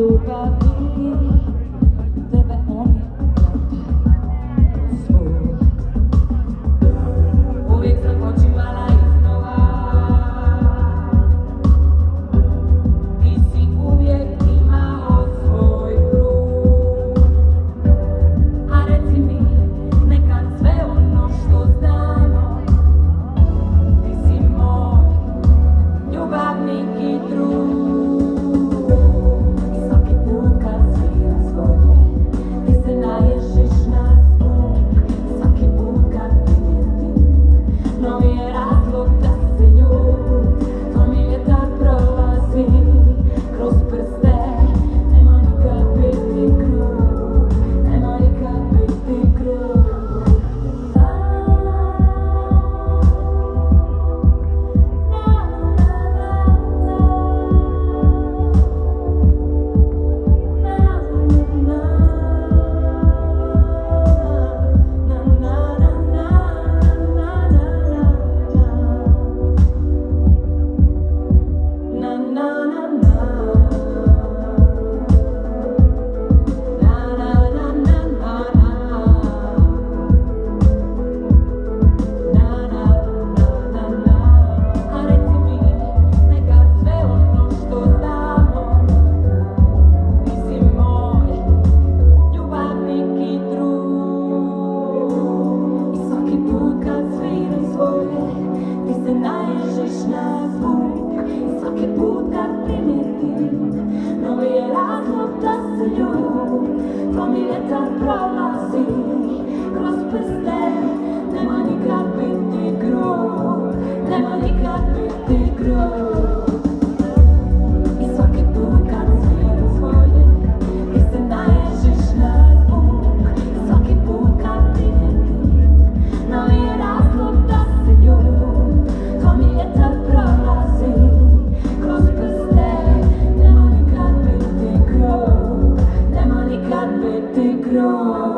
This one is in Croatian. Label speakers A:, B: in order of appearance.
A: ljubavi, tebe on je svoj. Uvijek sam počinjala iznova, ti si uvijek imao svoj krug. A reci mi nekad sve ono što znamo, ti si moj ljubavnik i drug. Svaki put kad primijetim novi je razlog da se ljubim, to mi vjetar prolazi kroz prste. Nema nikad biti grub, nema nikad biti grub. I svaki put kad sviram svoje, ti se naježiš na zvuk. I svaki put kad primijetim novi je razlog da se ljubim, to mi vjetar prolazi kroz prste. Nema nikad biti grub, nema nikad biti grub.